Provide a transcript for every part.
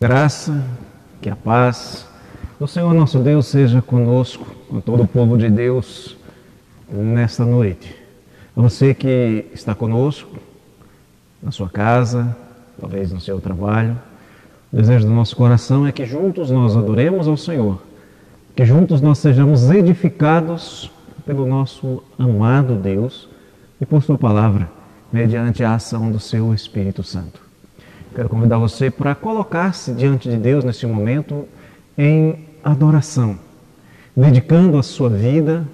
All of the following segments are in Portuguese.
Graça, que a paz do Senhor nosso Deus seja conosco, com todo o povo de Deus, nesta noite. A você que está conosco, na sua casa, talvez no seu trabalho, o desejo do nosso coração é que juntos nós adoremos ao Senhor, que juntos nós sejamos edificados pelo nosso amado Deus e por sua palavra, mediante a ação do seu Espírito Santo. Quero convidar você para colocar-se diante de Deus neste momento em adoração, dedicando a sua vida,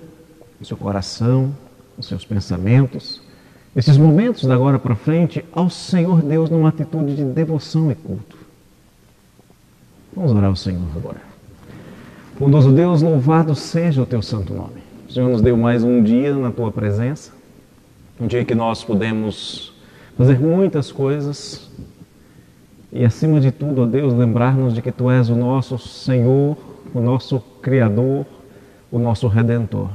o seu coração, os seus pensamentos, esses momentos da agora para frente ao Senhor Deus numa atitude de devoção e culto. Vamos orar ao Senhor agora. Bondoso Deus, louvado seja o teu santo nome. O Senhor nos deu mais um dia na tua presença, um dia que nós podemos fazer muitas coisas e, acima de tudo, ó Deus, lembrar-nos de que tu és o nosso Senhor, o nosso Criador, o nosso Redentor.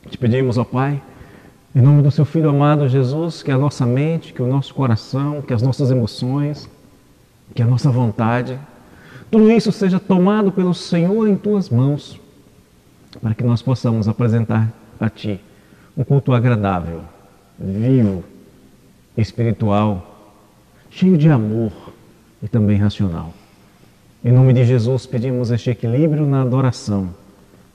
Te pedimos, ó Pai, em nome do seu Filho amado Jesus, que a nossa mente, que o nosso coração, que as nossas emoções, que a nossa vontade, tudo isso seja tomado pelo Senhor em tuas mãos, para que nós possamos apresentar a Ti um culto agradável, vivo, espiritual, cheio de amor e também racional. Em nome de Jesus pedimos este equilíbrio na adoração,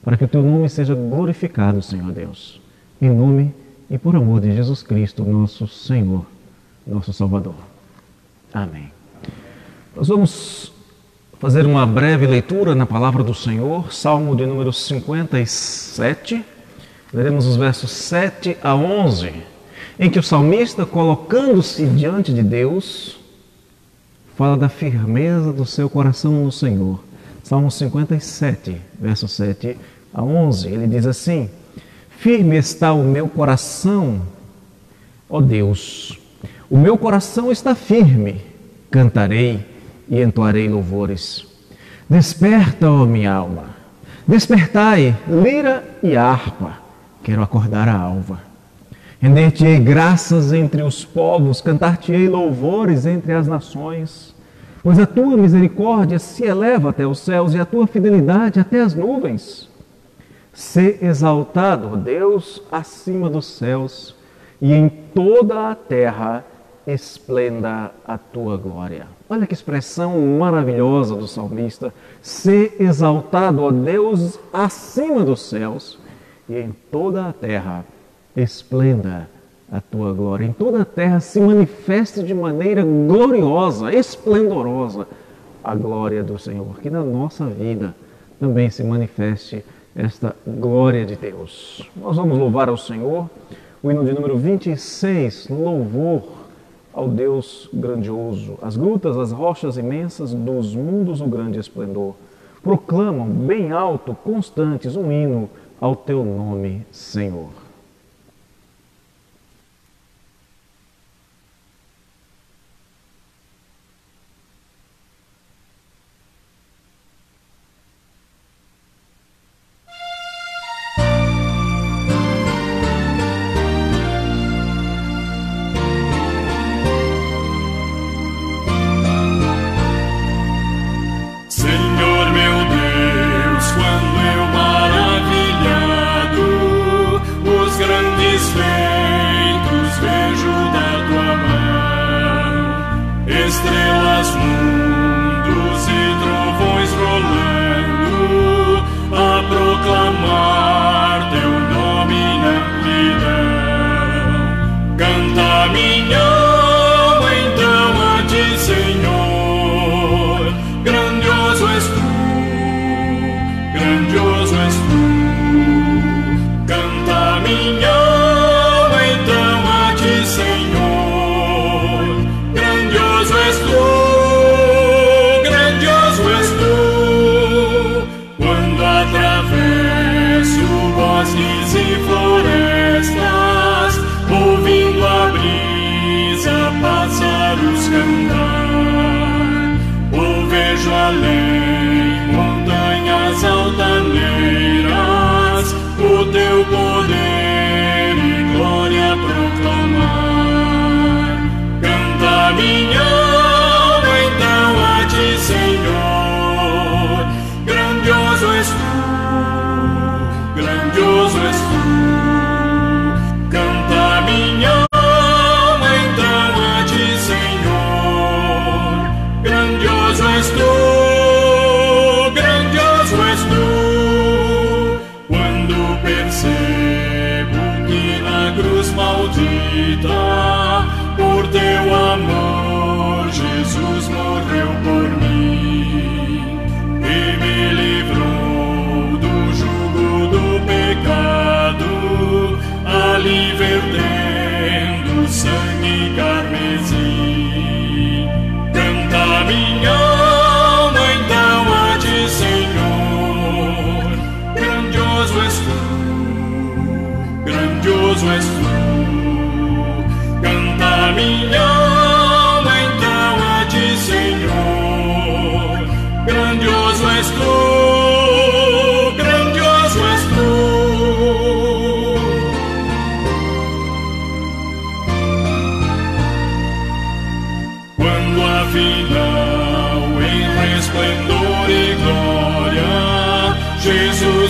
para que o Teu nome seja glorificado, Senhor Deus. Em nome e por amor de Jesus Cristo, nosso Senhor, nosso Salvador. Amém. Nós vamos fazer uma breve leitura na palavra do Senhor, Salmo de número 57. Leremos os versos 7 a 11, em que o salmista, colocando-se diante de Deus, fala da firmeza do seu coração no Senhor. Salmo 57, versos 7 a 11, ele diz assim: firme está o meu coração, ó Deus, o meu coração está firme, cantarei e entoarei louvores. Desperta, ó minha alma, despertai, lira e harpa, quero acordar a alva. Render-te-ei graças entre os povos, cantar-te-ei louvores entre as nações, pois a tua misericórdia se eleva até os céus e a tua fidelidade até as nuvens. Sê exaltado, ó Deus, acima dos céus, e em toda a terra esplenda a tua glória. Olha que expressão maravilhosa do salmista. Sê exaltado, ó Deus, acima dos céus, e em toda a terra esplenda a tua glória. Em toda a terra se manifeste de maneira gloriosa, esplendorosa, a glória do Senhor. Que na nossa vida também se manifeste esta glória de Deus. Nós vamos louvar ao Senhor. O hino de número 26, louvor ao Deus grandioso. As grutas, as rochas imensas dos mundos, o grande esplendor, proclamam bem alto, constantes, um hino ao teu nome, Senhor. Quando eu maravilhado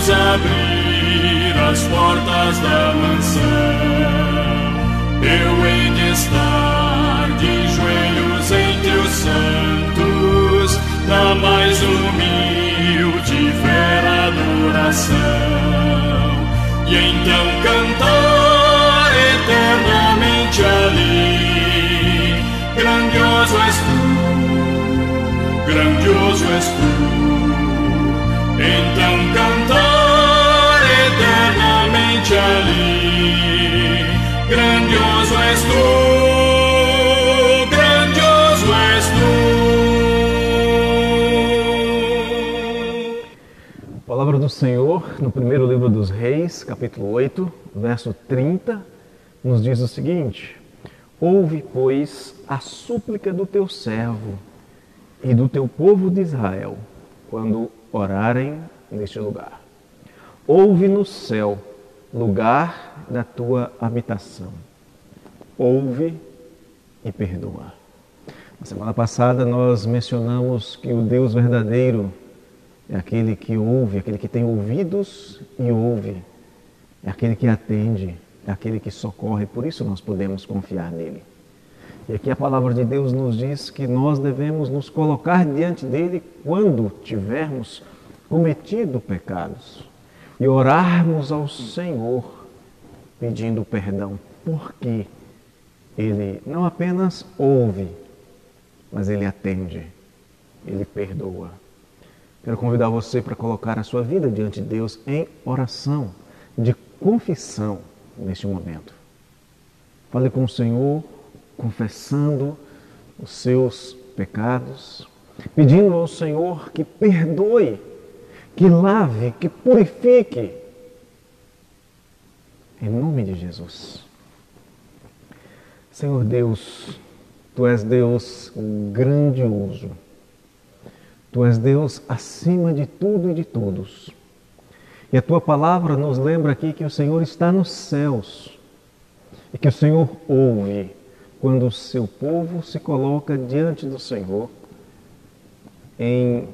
nos abrir as portas da mansão. Eu hei de estar de joelhos entre os santos, na mais humilde fé adoração, e então cantar eternamente ali: grandioso és tu, grandioso és tu. Então cantar eternamente ali: grandioso és tu, grandioso és tu. A palavra do Senhor, no primeiro livro dos Reis, capítulo 8, verso 30, nos diz o seguinte: ouve, pois, a súplica do teu servo e do teu povo de Israel, quando orarem neste lugar. Ouve no céu, lugar da tua habitação. Ouve e perdoa. Na semana passada nós mencionamos que o Deus verdadeiro é aquele que ouve, aquele que tem ouvidos e ouve, é aquele que atende, é aquele que socorre, por isso nós podemos confiar nele. E aqui a palavra de Deus nos diz que nós devemos nos colocar diante dele quando tivermos cometido pecados e orarmos ao Senhor pedindo perdão, porque ele não apenas ouve, mas ele atende, ele perdoa. Quero convidar você para colocar a sua vida diante de Deus em oração, de confissão neste momento. Fale com o Senhor, confessando os seus pecados, pedindo ao Senhor que perdoe, que lave, que purifique, em nome de Jesus. Senhor Deus, Tu és Deus grandioso, Tu és Deus acima de tudo e de todos. E a Tua palavra nos lembra aqui que o Senhor está nos céus e que o Senhor ouve quando o seu povo se coloca diante do Senhor em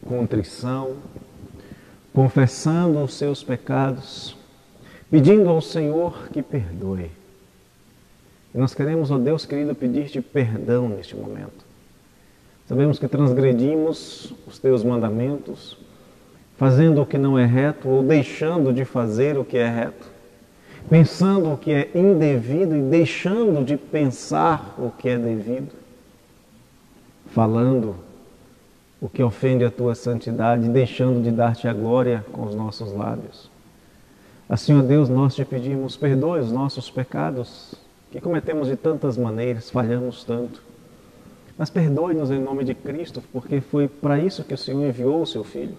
contrição, confessando os seus pecados, pedindo ao Senhor que perdoe. E nós queremos, ó Deus querido, pedir-te perdão neste momento. Sabemos que transgredimos os teus mandamentos, fazendo o que não é reto ou deixando de fazer o que é reto, pensando o que é indevido e deixando de pensar o que é devido, falando o que ofende a tua santidade, deixando de dar-te a glória com os nossos lábios. Assim, ó Deus, nós te pedimos, perdoe os nossos pecados, que cometemos de tantas maneiras, falhamos tanto. Mas perdoe-nos em nome de Cristo, porque foi para isso que o Senhor enviou o seu Filho,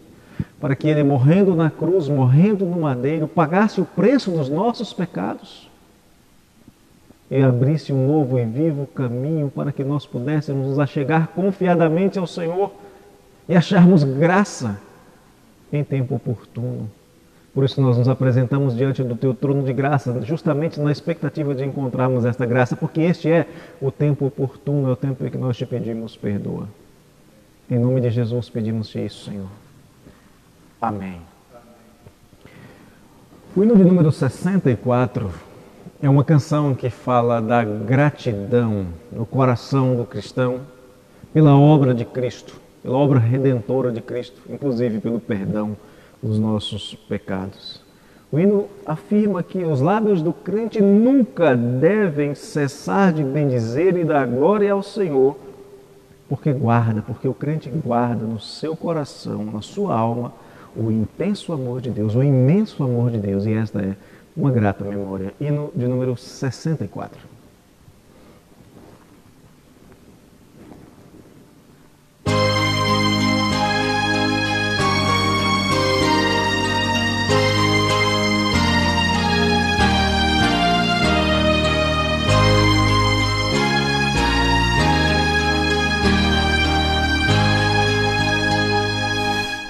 para que Ele, morrendo na cruz, morrendo no madeiro, pagasse o preço dos nossos pecados e abrisse um novo e vivo caminho para que nós pudéssemos nos achegar confiadamente ao Senhor e acharmos graça em tempo oportuno. Por isso nós nos apresentamos diante do Teu trono de graça, justamente na expectativa de encontrarmos esta graça, porque este é o tempo oportuno, é o tempo em que nós te pedimos perdoa. Em nome de Jesus pedimos-te isso, Senhor. Amém. O hino de número 64 é uma canção que fala da gratidão no coração do cristão pela obra de Cristo, pela obra redentora de Cristo, inclusive pelo perdão dos nossos pecados. O hino afirma que os lábios do crente nunca devem cessar de bendizer e dar glória ao Senhor, porque o crente guarda no seu coração, na sua alma, o intenso amor de Deus, o imenso amor de Deus, e esta é uma grata memória. Hino de número 64.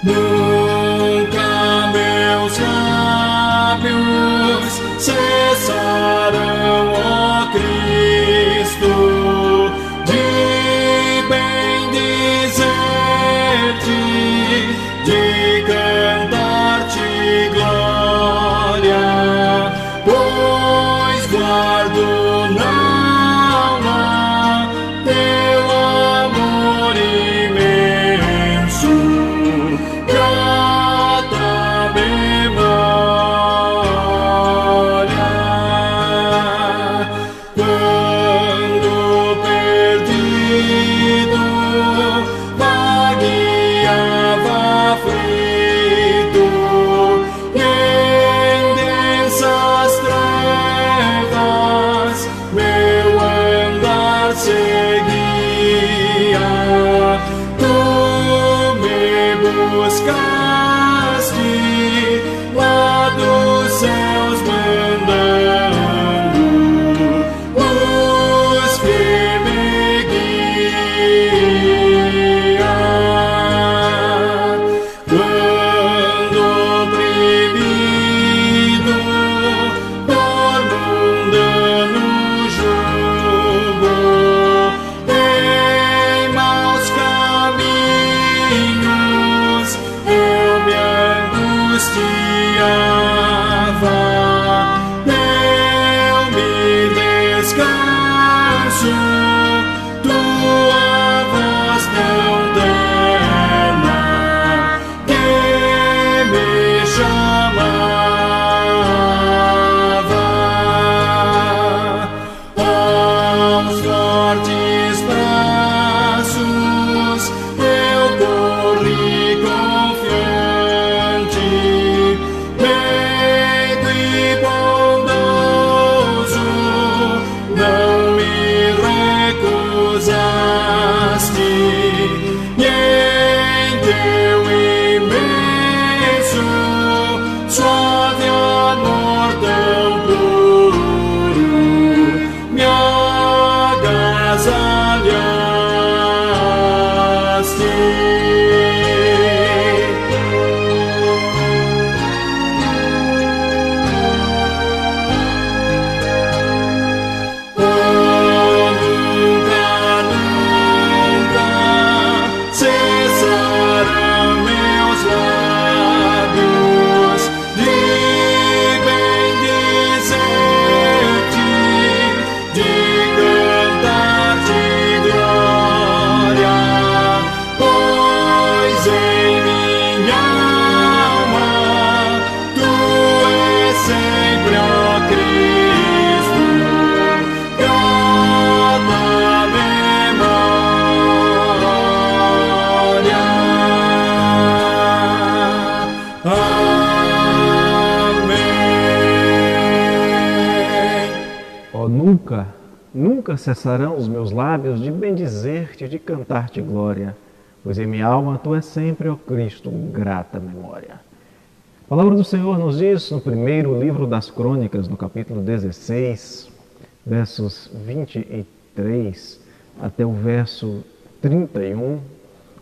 Nunca meus lábios cessarão, ó Cristo, de bendizer-te, de cantar-te eu me descanso. Tua voz tão terna que me chamava. Aos fortes braços eu corri confiante, meigo e bondoso, não me recusaste, e em teu imenso, suave amor tão puro, me agasalhaste. Cessarão meus lábios de bendizer-te, de cantar-te glória, pois em minha alma tu és sempre, ó Cristo, grata memória. Amém. Ó, nunca cessarão os meus lábios de bendizer-te, de cantar-te glória, pois em minha alma tu és sempre, ó Cristo, grata memória. A palavra do Senhor nos diz no primeiro livro das Crônicas, no capítulo 16, versos 23 até o verso 31,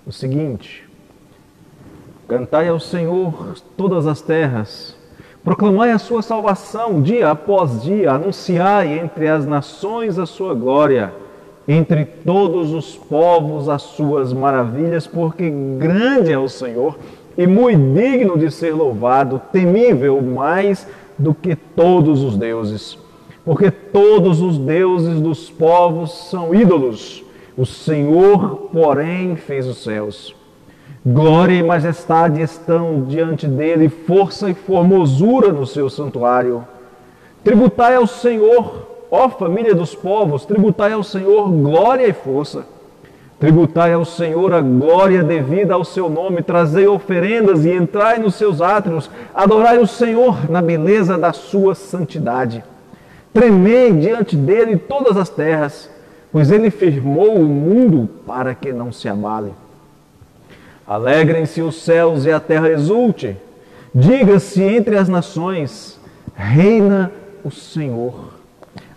o seguinte: Cantai ao Senhor todas as terras, proclamai a sua salvação dia após dia, anunciai entre as nações a sua glória, entre todos os povos as suas maravilhas, porque grande é o Senhor e muito digno de ser louvado, temível mais do que todos os deuses. Porque todos os deuses dos povos são ídolos, o Senhor, porém, fez os céus. Glória e majestade estão diante dele, força e formosura no seu santuário. Tributai ao Senhor, ó família dos povos, tributai ao Senhor glória e força. Tributai ao Senhor a glória devida ao seu nome, trazei oferendas e entrai nos seus átrios, adorai o Senhor na beleza da sua santidade. Tremei diante dele todas as terras, pois ele firmou o mundo para que não se abale. Alegrem-se os céus e a terra exulte, diga-se entre as nações, reina o Senhor.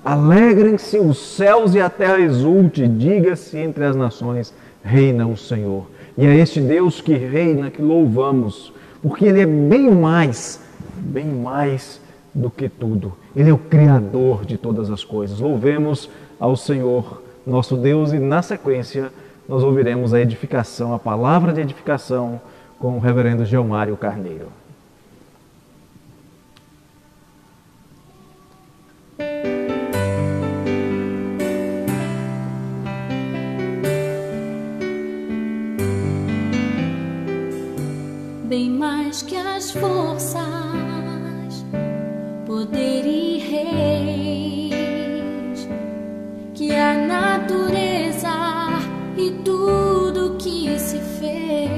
Alegrem-se os céus e a terra exulte, diga-se entre as nações, reina o Senhor. E é este Deus que reina, que louvamos, porque Ele é bem mais do que tudo. Ele é o Criador de todas as coisas. Louvemos ao Senhor, nosso Deus, e na sequência nós ouviremos a edificação, a palavra de edificação com o reverendo Geomário Carneiro. Bem mais que as forças, poder e reis, que a natureza e tudo que se fez,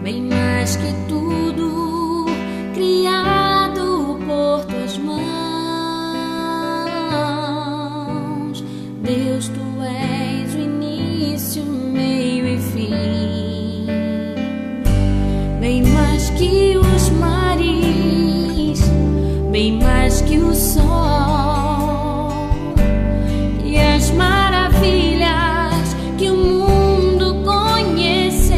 bem mais que tudo criado por tuas mãos, Deus, tu és o início, meio e fim. Bem mais que os mares, bem mais que o sol e as maravilhas que o mundo conheceu,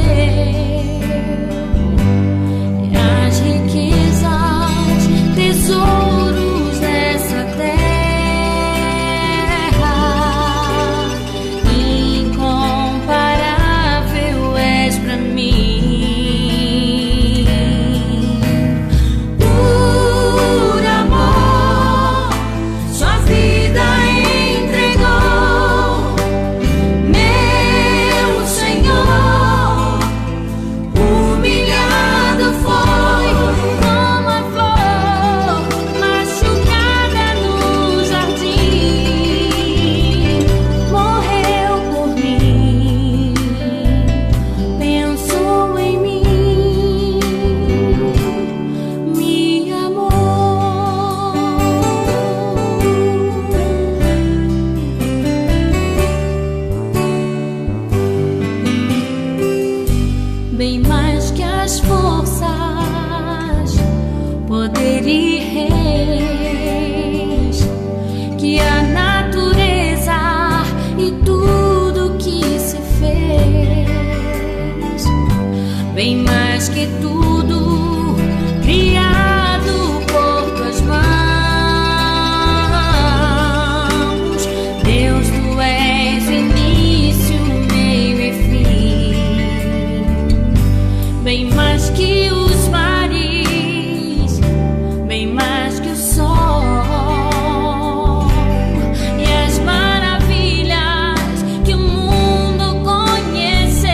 mais que as forças, poder e reis, que a natureza e tudo que se fez, bem mais que tudo criado por tuas mãos. Deus, tu és início, meio e fim, bem mais que os mares, bem mais que o sol e as maravilhas que o mundo conheceu,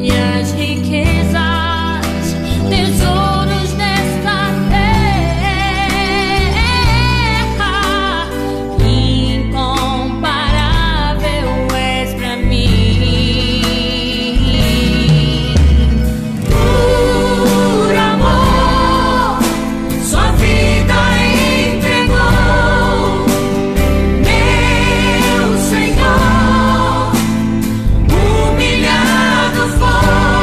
e as riquezas, tesouros desta terra. Incomparável és pra mim. Por amor, sua vida entregou, meu Senhor. Humilhado foi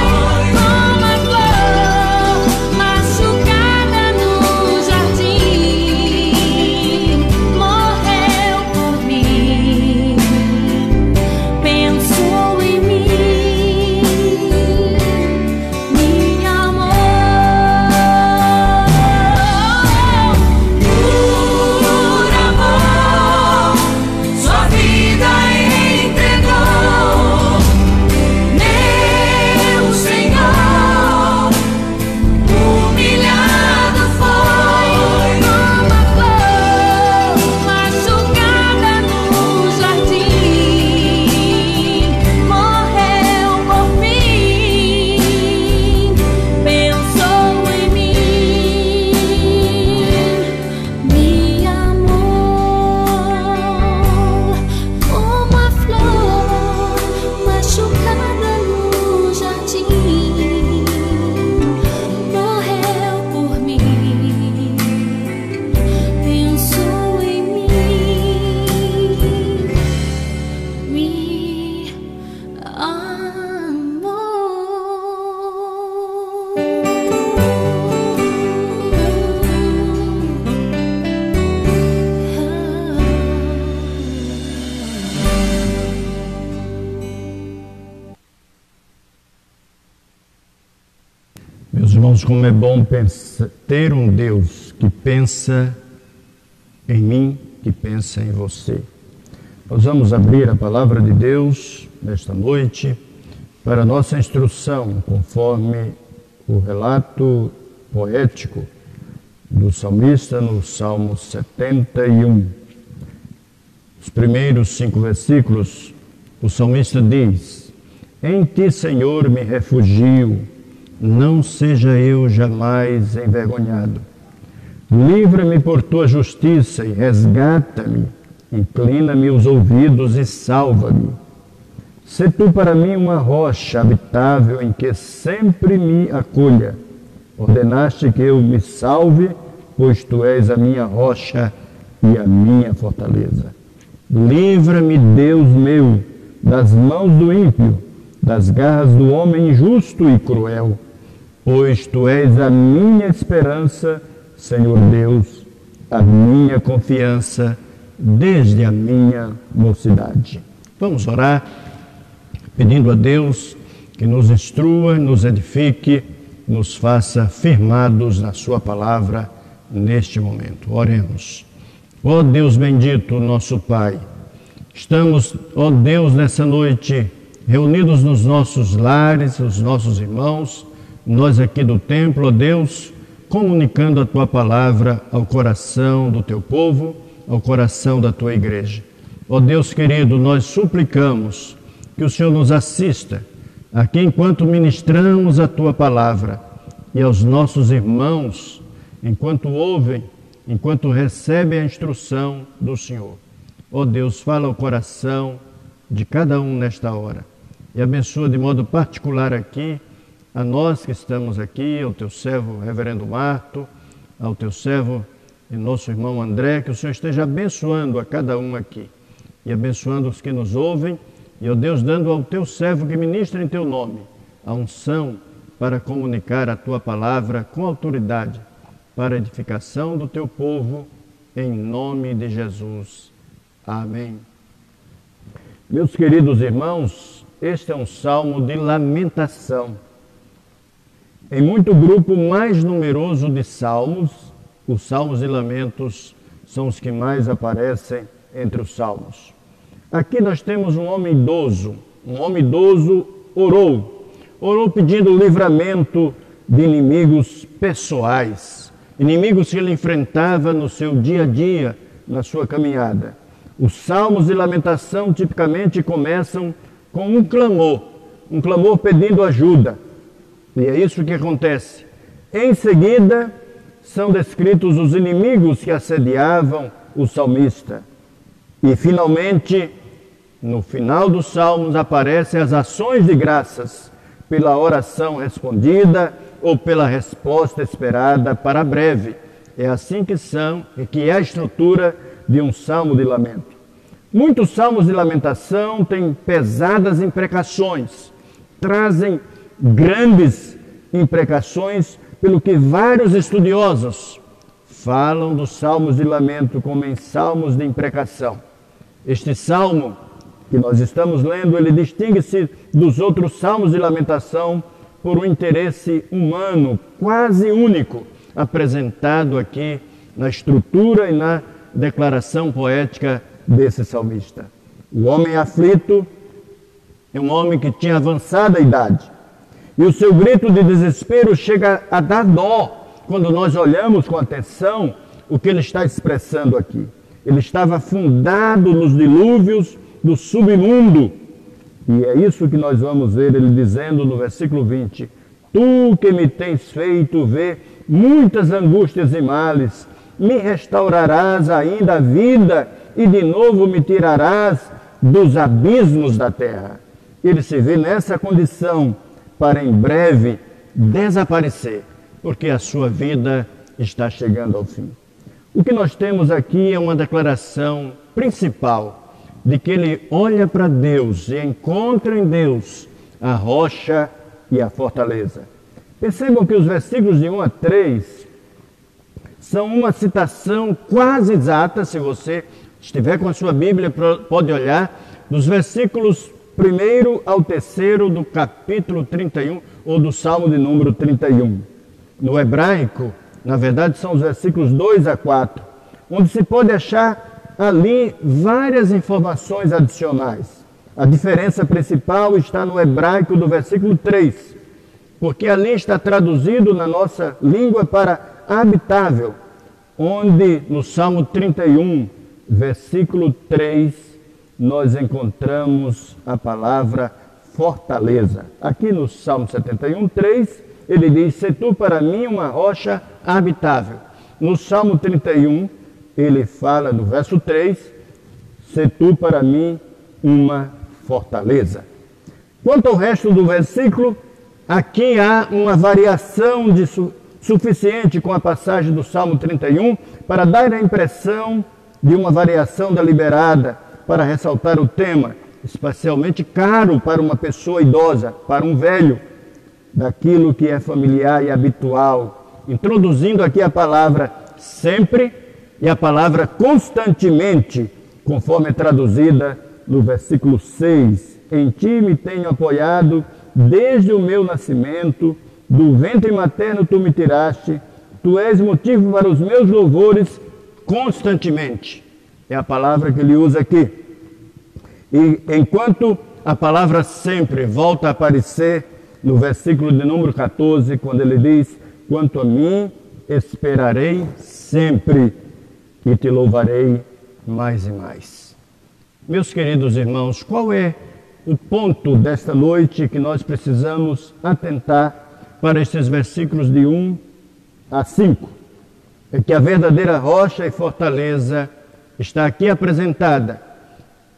como a flor machucada no jardim, morreu por mim, pensou em mim, me amou. Por amor, sua vida entregou, meu Senhor. Humilhado foi como a flor machucada no jardim, morreu por mim, pensou em mim, me amou. Como a flor machucada no jardim, morreu por mim, pensou em mim, me Meus irmãos, como é bom ter um Deus que pensa em mim, que pensa em você. Nós vamos abrir a palavra de Deus nesta noite para nossa instrução, conforme o relato poético do salmista no Salmo 71. Os primeiros 5 versículos, o salmista diz: Em ti, Senhor, me refugio, não seja eu jamais envergonhado. Livra-me por tua justiça e resgata-me, inclina-me os ouvidos e salva-me. Sê tu para mim uma rocha habitável em que sempre me acolha. Ordenaste que eu me salve, pois tu és a minha rocha e a minha fortaleza. Livra-me, Deus meu, das mãos do ímpio, das garras do homem injusto e cruel, pois tu és a minha esperança, Senhor Deus, a minha confiança desde a minha mocidade. Vamos orar, pedindo a Deus que nos instrua, nos edifique, nos faça firmados na sua palavra neste momento. Oremos. Ó Deus bendito, nosso Pai, estamos, ó Deus, nessa noite reunidos nos nossos lares, os nossos irmãos, nós aqui do templo, ó Deus, comunicando a Tua palavra ao coração do Teu povo, ao coração da Tua igreja. Ó Deus querido, nós suplicamos que o Senhor nos assista aqui enquanto ministramos a Tua palavra e aos nossos irmãos, enquanto ouvem, enquanto recebem a instrução do Senhor. Ó Deus, fala ao coração de cada um nesta hora e abençoa de modo particular aqui a nós que estamos aqui, ao Teu servo Reverendo Marto, ao Teu servo e nosso irmão André, que o Senhor esteja abençoando a cada um aqui e abençoando os que nos ouvem E, ó Deus, dando ao teu servo que ministra em teu nome a unção para comunicar a tua palavra com autoridade para a edificação do teu povo, em nome de Jesus. Amém. Meus queridos irmãos, este é um salmo de lamentação. Em muito grupo mais numeroso de salmos, os salmos de lamentos são os que mais aparecem entre os salmos. Aqui nós temos um homem idoso. Um homem idoso orou pedindo livramento de inimigos pessoais, inimigos que ele enfrentava no seu dia a dia, na sua caminhada. Os salmos de lamentação tipicamente começam com um clamor pedindo ajuda. E é isso que acontece. Em seguida, são descritos os inimigos que assediavam o salmista. E, finalmente, no final dos salmos, aparecem as ações de graças pela oração respondida ou pela resposta esperada para breve. É assim que é a estrutura de um salmo de lamento. Muitos salmos de lamentação têm pesadas imprecações, trazem grandes imprecações, pelo que vários estudiosos falam dos salmos de lamento como em salmos de imprecação. Este salmo que nós estamos lendo, ele distingue-se dos outros salmos de lamentação por um interesse humano quase único, apresentado aqui na estrutura e na declaração poética desse salmista. O homem aflito é um homem que tinha avançada idade. E o seu grito de desespero chega a dar dó quando nós olhamos com atenção o que ele está expressando aqui. Ele estava afundado nos dilúvios do submundo. E é isso que nós vamos ver ele dizendo no versículo 20. Tu que me tens feito ver muitas angústias e males, me restaurarás ainda a vida e de novo me tirarás dos abismos da terra. Ele se vê nessa condição para em breve desaparecer, porque a sua vida está chegando ao fim. O que nós temos aqui é uma declaração principal de que ele olha para Deus e encontra em Deus a rocha e a fortaleza. Percebam que os versículos de 1 a 3 são uma citação quase exata, se você estiver com a sua Bíblia, pode olhar, dos versículos 1 ao 3 do capítulo 31, ou do Salmo de número 31. No hebraico, na verdade, são os versículos 2 a 4, onde se pode achar ali várias informações adicionais. A diferença principal está no hebraico do versículo 3, porque ali está traduzido na nossa língua para habitável, onde no Salmo 31, versículo 3, nós encontramos a palavra fortaleza. Aqui no Salmo 71, 3, ele diz, se tu para mim uma rocha habitável. No Salmo 31, ele fala no verso 3, se tu para mim uma fortaleza. Quanto ao resto do versículo, aqui há uma variação suficiente com a passagem do Salmo 31 para dar a impressão de uma variação deliberada para ressaltar o tema, especialmente caro para uma pessoa idosa, para um velho, daquilo que é familiar e habitual, introduzindo aqui a palavra sempre e a palavra constantemente, conforme é traduzida no versículo 6. Em ti me tenho apoiado desde o meu nascimento, do ventre materno tu me tiraste, tu és motivo para os meus louvores constantemente. É a palavra que ele usa aqui. E enquanto a palavra sempre volta a aparecer no versículo de número 14, quando ele diz, quanto a mim, esperarei sempre e te louvarei mais e mais. Meus queridos irmãos, qual é o ponto desta noite que nós precisamos atentar para estes versículos de 1 a 5? É que a verdadeira rocha e fortaleza está aqui apresentada.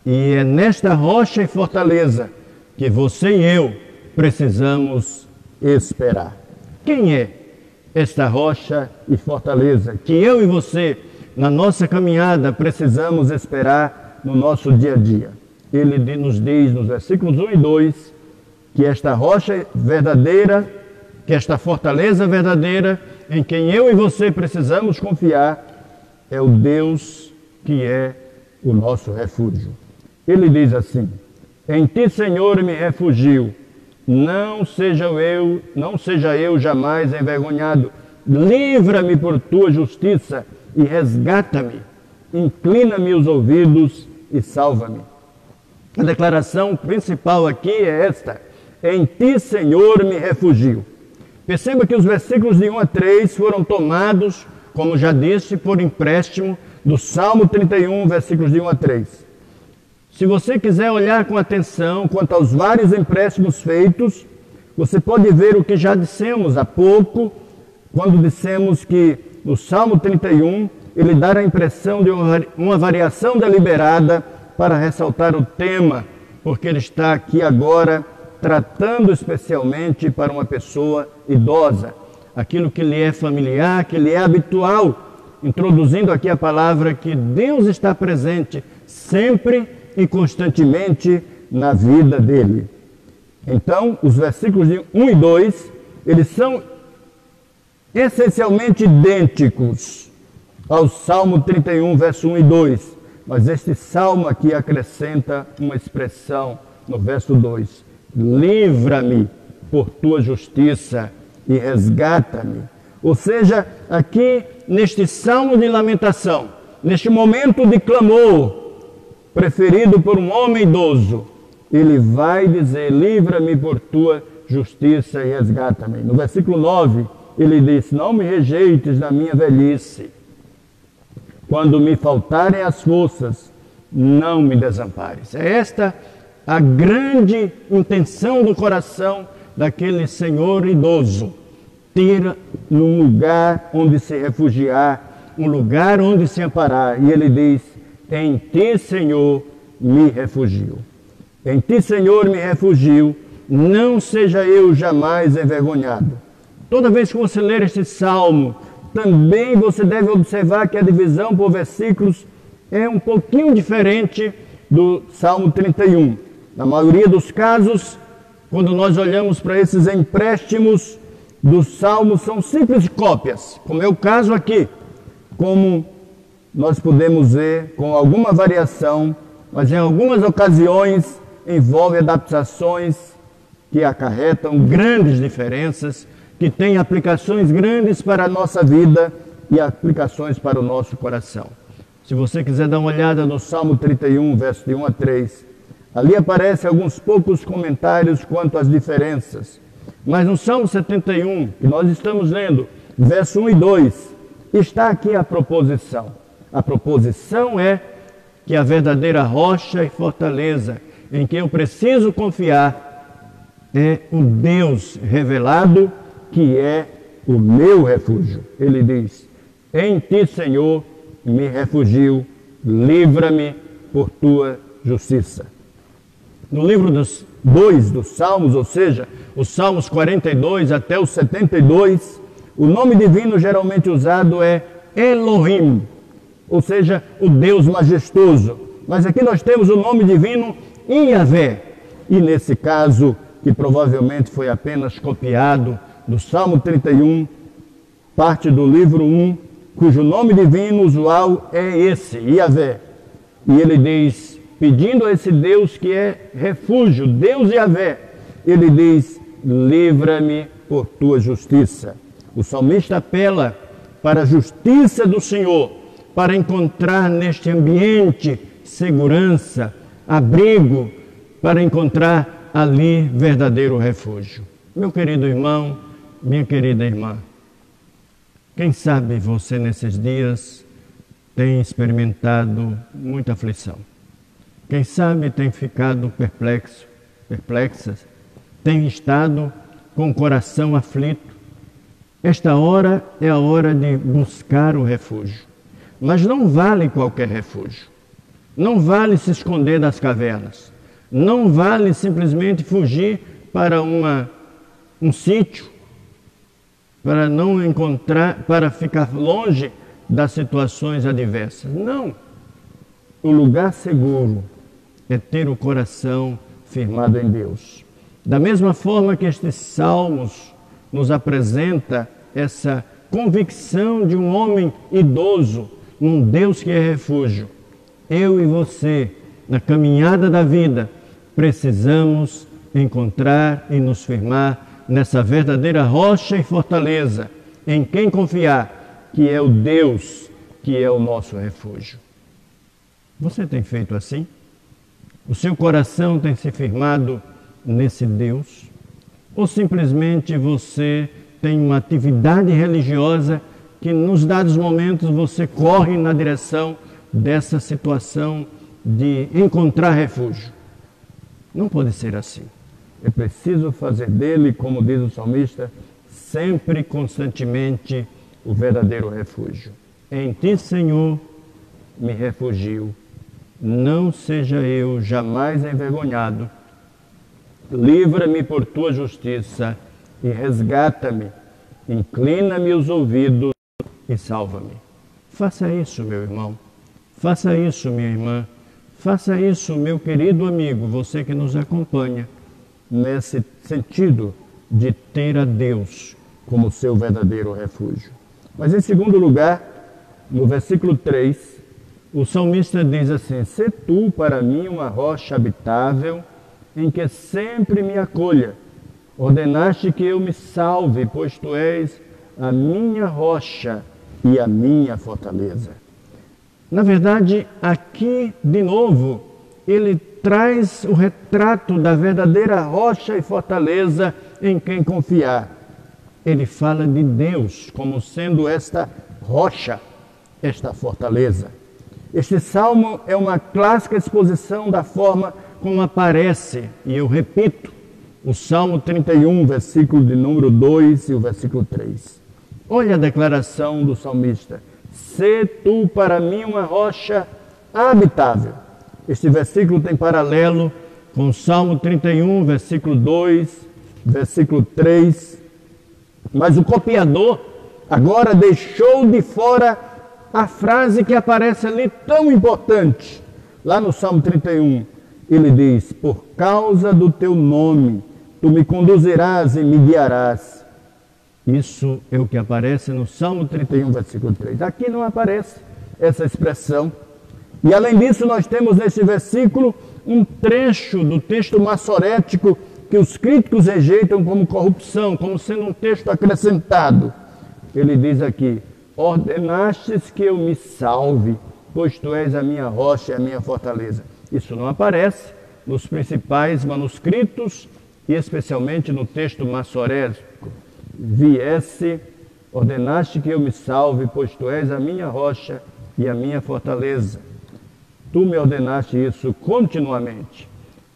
E é nesta rocha e fortaleza que você e eu precisamos esperar. Quem é esta rocha e fortaleza que eu e você, na nossa caminhada, precisamos esperar no nosso dia a dia? ele nos diz nos versículos 1 e 2 que esta rocha verdadeira, que esta fortaleza verdadeira em quem eu e você precisamos confiar é o Deus que é o nosso refúgio. Ele diz assim: em ti, Senhor, me refugio, não seja eu jamais envergonhado. Livra-me por tua justiça e resgata-me. Inclina-me os ouvidos e salva-me. A declaração principal aqui é esta: em ti, Senhor, me refugio. Perceba que os versículos de 1 a 3 foram tomados, como já disse, por empréstimo do Salmo 31, versículos de 1 a 3. Se você quiser olhar com atenção quanto aos vários empréstimos feitos, você pode ver o que já dissemos há pouco, quando dissemos que no Salmo 31 ele dá a impressão de uma variação deliberada para ressaltar o tema, porque ele está aqui agora tratando especialmente para uma pessoa idosa, aquilo que lhe é familiar, que lhe é habitual, introduzindo aqui a palavra que Deus está presente sempre e constantemente na vida dele. Então, os versículos de 1 e 2, eles são essencialmente idênticos ao Salmo 31, verso 1 e 2, mas este salmo aqui acrescenta uma expressão no verso 2: livra-me por tua justiça e resgata-me. Ou seja, aqui neste salmo de lamentação, neste momento de clamor, preferido por um homem idoso, ele vai dizer: livra-me por tua justiça e resgata-me. No versículo 9, ele diz: não me rejeites na minha velhice. Quando me faltarem as forças, não me desampares. É esta a grande intenção do coração daquele senhor idoso: ter um lugar onde se refugiar, um lugar onde se amparar. E ele diz: em ti, Senhor, me refugio. Em ti, Senhor, me refugio, não seja eu jamais envergonhado. Toda vez que você ler este salmo, também você deve observar que a divisão por versículos é um pouquinho diferente do Salmo 31. Na maioria dos casos, quando nós olhamos para esses empréstimos dos salmos, são simples cópias, como é o caso aqui, como nós podemos ver com alguma variação, mas em algumas ocasiões envolve adaptações que acarretam grandes diferenças, que têm aplicações grandes para a nossa vida e aplicações para o nosso coração. Se você quiser dar uma olhada no Salmo 31, verso de 1 a 3, ali aparecem alguns poucos comentários quanto às diferenças. Mas no Salmo 71, que nós estamos lendo, verso 1 e 2, está aqui a proposição. A proposição é que a verdadeira rocha e fortaleza em que eu preciso confiar é o Deus revelado, que é o meu refúgio. Ele diz: em ti, Senhor, me refugio, livra-me por tua justiça. No livro dos 2 dos Salmos, ou seja, os Salmos 42 até os 72, o nome divino geralmente usado é Elohim, ou seja, o Deus majestoso. Mas aqui nós temos o nome divino Yahvé. E nesse caso, que provavelmente foi apenas copiado do Salmo 31, parte do livro 1, cujo nome divino usual é esse, Yahvé. E ele diz, pedindo a esse Deus que é refúgio, Deus Yahvé, ele diz: livra-me por tua justiça. O salmista apela para a justiça do Senhor, para encontrar neste ambiente segurança, abrigo, para encontrar ali verdadeiro refúgio. Meu querido irmão, minha querida irmã, quem sabe você nesses dias tem experimentado muita aflição. Quem sabe tem ficado perplexas, tem estado com o coração aflito. Esta hora é a hora de buscar o refúgio. Mas não vale qualquer refúgio. Não vale se esconder das cavernas. Não vale simplesmente fugir para um sítio, para não encontrar, para ficar longe das situações adversas. Não. O lugar seguro é ter o coração firmado em Deus. Da mesma forma que estes salmos nos apresenta essa convicção de um homem idoso num Deus que é refúgio, eu e você, na caminhada da vida, precisamos encontrar e nos firmar nessa verdadeira rocha e fortaleza, em quem confiar, que é o Deus que é o nosso refúgio. Você tem feito assim? O seu coração tem se firmado nesse Deus? Ou simplesmente você tem uma atividade religiosa que nos dados momentos você corre na direção dessa situação de encontrar refúgio? Não pode ser assim. É preciso fazer dele, como diz o salmista, sempre, constantemente, o verdadeiro refúgio. Em ti, Senhor, me refugio. Não seja eu jamais envergonhado. Livra-me por tua justiça e resgata-me. Inclina-me os ouvidos e salva-me. Faça isso, meu irmão. Faça isso, minha irmã. Faça isso, meu querido amigo, você que nos acompanha, nesse sentido de ter a Deus como seu verdadeiro refúgio. Mas em segundo lugar, no versículo 3, o salmista diz assim: sê tu para mim uma rocha habitável, em que sempre me acolha. Ordenaste que eu me salve, pois tu és a minha rocha e a minha fortaleza. Na verdade, aqui, de novo, ele traz o retrato da verdadeira rocha e fortaleza em quem confiar. Ele fala de Deus como sendo esta rocha, esta fortaleza. Este salmo é uma clássica exposição da forma como aparece, e eu repito, o Salmo 31, versículo de número 2 e o versículo 3. Olha a declaração do salmista: sê tu para mim uma rocha habitável. Este versículo tem paralelo com o Salmo 31, versículo 2, versículo 3. Mas o copiador agora deixou de fora a frase que aparece ali tão importante. Lá no Salmo 31, ele diz: por causa do teu nome, tu me conduzirás e me guiarás. Isso é o que aparece no Salmo 31, versículo 3. Aqui não aparece essa expressão. E além disso, nós temos nesse versículo um trecho do texto massorético que os críticos rejeitam como corrupção, como sendo um texto acrescentado. Ele diz aqui: ordenastes que eu me salve, pois tu és a minha rocha e a minha fortaleza. Isso não aparece nos principais manuscritos e especialmente no texto massorético. Viesse, ordenaste que eu me salve, pois tu és a minha rocha e a minha fortaleza. Tu me ordenaste isso continuamente.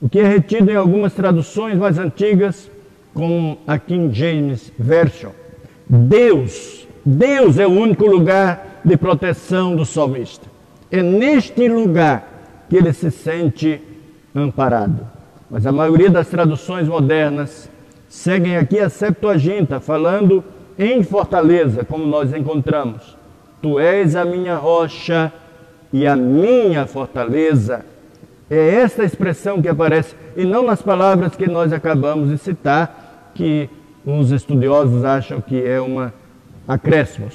O que é retido em algumas traduções mais antigas, como a King James Version. Deus é o único lugar de proteção do salmista. É neste lugar que ele se sente amparado. Mas a maioria das traduções modernas seguem aqui a Septuaginta, falando em fortaleza, como nós encontramos. Tu és a minha rocha e a minha fortaleza. É esta expressão que aparece, e não nas palavras que nós acabamos de citar, que os estudiosos acham que é uma acréscimo.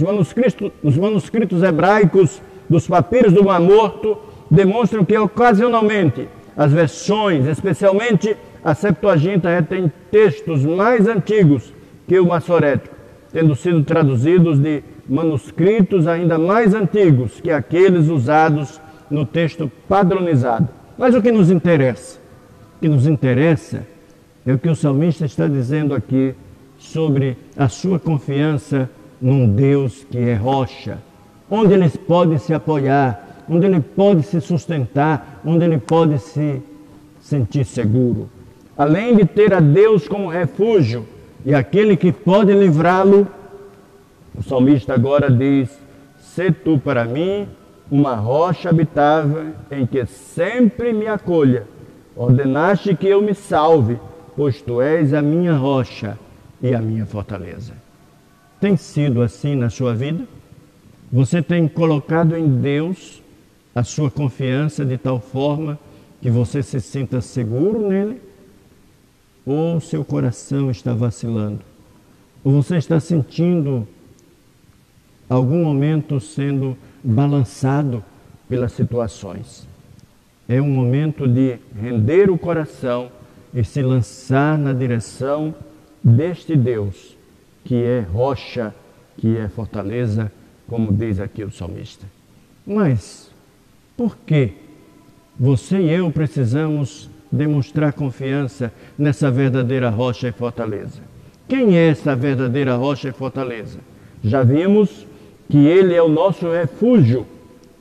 Os manuscritos hebraicos dos papiros do Mar Morto demonstram que ocasionalmente as versões, especialmente a Septuaginta, tem textos mais antigos que o massorético, tendo sido traduzidos de manuscritos ainda mais antigos que aqueles usados no texto padronizado. Mas o que nos interessa? O que nos interessa é o que o salmista está dizendo aqui sobre a sua confiança num Deus que é rocha, onde ele pode se apoiar, onde ele pode se sustentar, onde ele pode se sentir seguro. Além de ter a Deus como refúgio e aquele que pode livrá-lo, o salmista agora diz: sê tu para mim uma rocha habitável em que sempre me acolha. Ordenaste que eu me salve, pois tu és a minha rocha e a minha fortaleza. Tem sido assim na sua vida? Você tem colocado em Deus a sua confiança de tal forma que você se sinta seguro nele? Ou seu coração está vacilando? Ou você está sentindo algum momento sendo balançado pelas situações? É um momento de render o coração e se lançar na direção deste Deus, que é rocha, que é fortaleza, como diz aqui o salmista. Mas por que você e eu precisamos demonstrar confiança nessa verdadeira rocha e fortaleza? Quem é essa verdadeira rocha e fortaleza? Já vimos que Ele é o nosso refúgio,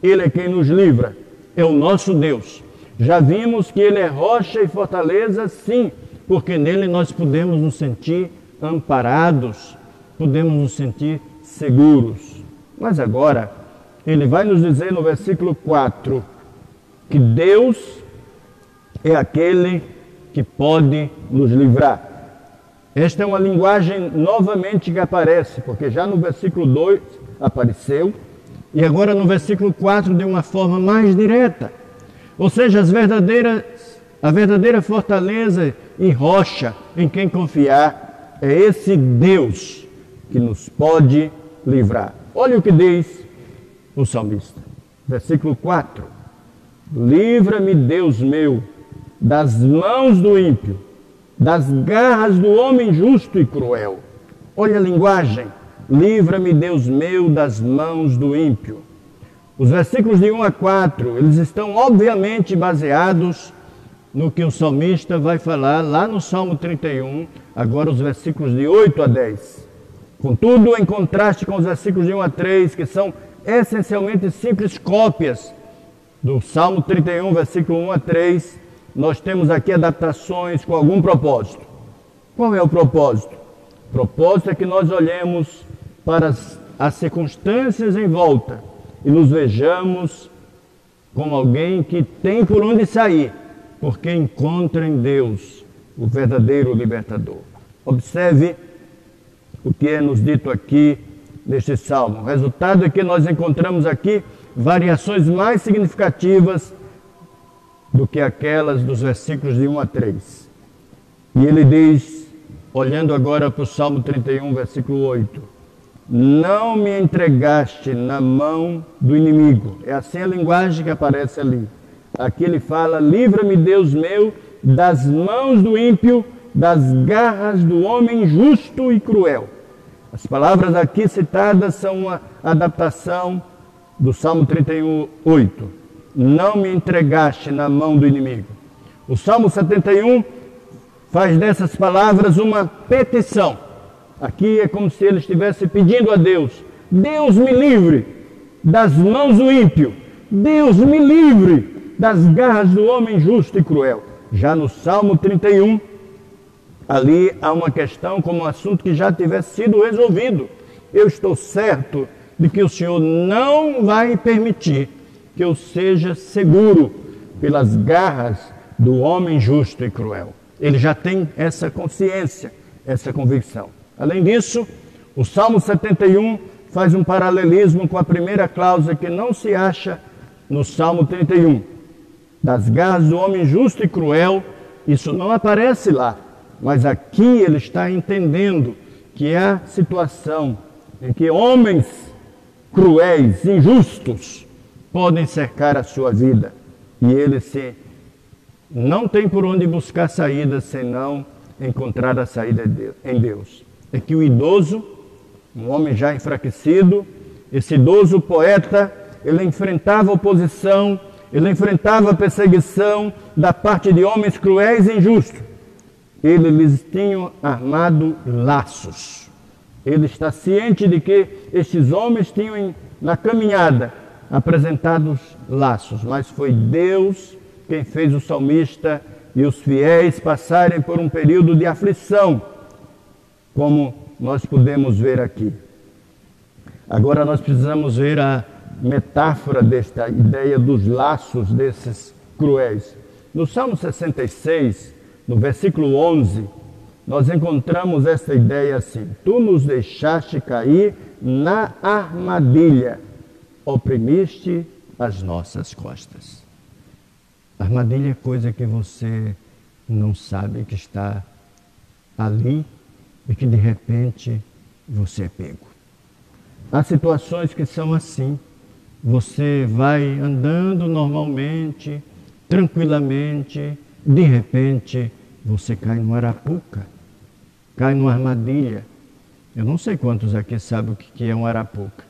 Ele é quem nos livra, é o nosso Deus. Já vimos que Ele é rocha e fortaleza, sim, porque nele nós podemos nos sentir amparados, podemos nos sentir seguros. Mas agora, Ele vai nos dizer no versículo 4, que Deus é aquele que pode nos livrar. Esta é uma linguagem novamente que aparece, porque já no versículo 2 apareceu, e agora no versículo 4 de uma forma mais direta. Ou seja, a verdadeira fortaleza e rocha em quem confiar é esse Deus que nos pode livrar. Olha o que diz o salmista, versículo 4. Livra-me, Deus meu, das mãos do ímpio, das garras do homem justo e cruel. Olha a linguagem. Livra-me, Deus meu, das mãos do ímpio. Os versículos de 1 a 4, eles estão obviamente baseados no que o salmista vai falar lá no Salmo 31, agora os versículos de 8 a 10. Contudo, em contraste com os versículos de 1 a 3, que são essencialmente simples cópias do Salmo 31, versículo 1 a 3, nós temos aqui adaptações com algum propósito. Qual é o propósito? O propósito é que nós olhemos para as circunstâncias em volta e nos vejamos como alguém que tem por onde sair, porque encontra em Deus o verdadeiro libertador. Observe o que é nos dito aqui neste salmo. O resultado é que nós encontramos aqui variações mais significativas do que aquelas dos versículos de 1 a 3. E ele diz, olhando agora para o Salmo 31, versículo 8, não me entregaste na mão do inimigo. É assim a linguagem que aparece ali. Aqui ele fala, livra-me, Deus meu, das mãos do ímpio, das garras do homem justo e cruel. As palavras aqui citadas são uma adaptação do Salmo 31, 8. Não me entregaste na mão do inimigo. O Salmo 71 faz dessas palavras uma petição. Aqui é como se ele estivesse pedindo a Deus, Deus me livre das mãos do ímpio, Deus me livre das garras do homem justo e cruel. Já no Salmo 31, ali há uma questão como um assunto que já tivesse sido resolvido. Eu estou certo de que o Senhor não vai permitir que eu seja seguro pelas garras do homem justo e cruel. Ele já tem essa consciência, essa convicção. Além disso, o Salmo 71 faz um paralelismo com a primeira cláusula que não se acha no Salmo 31. Das garras do homem justo e cruel, isso não aparece lá, mas aqui ele está entendendo que há situação em que homens cruéis, injustos, podem cercar a sua vida e ele não tem por onde buscar saída senão encontrar a saída em Deus. É que o idoso, um homem já enfraquecido, esse idoso poeta, ele enfrentava oposição, ele enfrentava perseguição da parte de homens cruéis e injustos. Ele lhes tinha armado laços. Ele está ciente de que estes homens tinham na caminhada apresentado laços, mas foi Deus quem fez o salmista e os fiéis passarem por um período de aflição, como nós podemos ver aqui. Agora nós precisamos ver a metáfora desta ideia dos laços desses cruéis. No Salmo 66, no versículo 11, nós encontramos essa ideia assim: tu nos deixaste cair na armadilha, oprimiste as nossas costas. Armadilha é coisa que você não sabe que está ali e que de repente você é pego. Há situações que são assim. Você vai andando normalmente, tranquilamente, de repente você cai numa arapuca, cai numa armadilha. Eu não sei quantos aqui sabem o que é uma arapuca,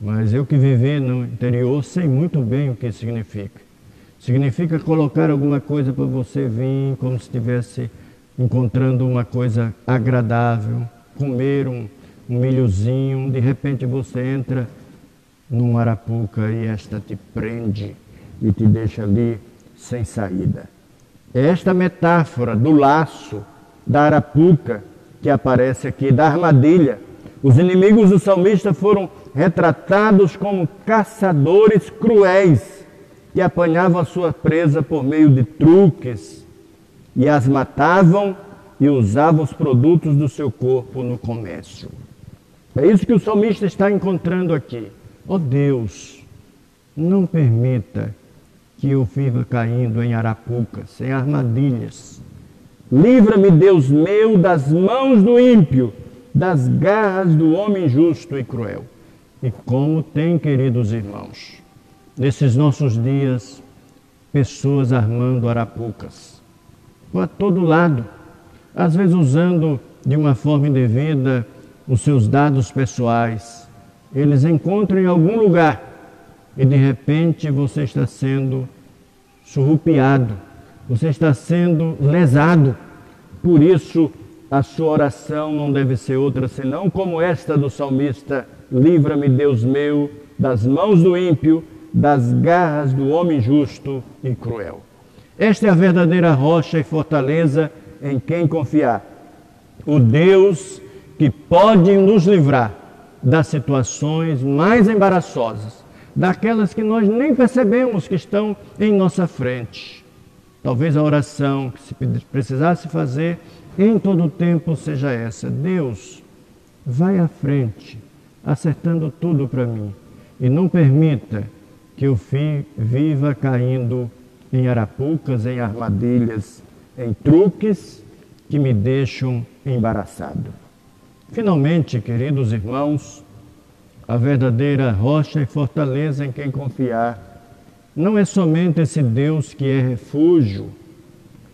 mas eu que vivi no interior sei muito bem o que significa. Significa colocar alguma coisa para você vir como se estivesse encontrando uma coisa agradável, comer um milhozinho, de repente você entra numa arapuca e esta te prende e te deixa ali sem saída. É esta metáfora do laço, da arapuca, que aparece aqui, da armadilha. Os inimigos do salmista foram retratados como caçadores cruéis, que apanhavam a sua presa por meio de truques e as matavam e usavam os produtos do seu corpo no comércio. É isso que o salmista está encontrando aqui. Ó Deus, não permita que eu viva caindo em arapucas, em armadilhas. Livra-me, Deus meu, das mãos do ímpio, das garras do homem justo e cruel. E como tem, queridos irmãos, nesses nossos dias, pessoas armando arapucas, a todo lado, às vezes usando de uma forma indevida os seus dados pessoais. Eles encontram em algum lugar e de repente você está sendo surrupiado, você está sendo lesado. Por isso a sua oração não deve ser outra senão como esta do salmista: livra-me, Deus meu, das mãos do ímpio, das garras do homem justo e cruel. Esta é a verdadeira rocha e fortaleza em quem confiar. O Deus que pode nos livrar das situações mais embaraçosas, daquelas que nós nem percebemos que estão em nossa frente. Talvez a oração que se precisasse fazer em todo o tempo seja essa: Deus, vai à frente, acertando tudo para mim, e não permita que eu viva caindo em arapucas, em armadilhas, em truques que me deixam embaraçado. Finalmente, queridos irmãos, a verdadeira rocha e fortaleza em quem confiar não é somente esse Deus que é refúgio,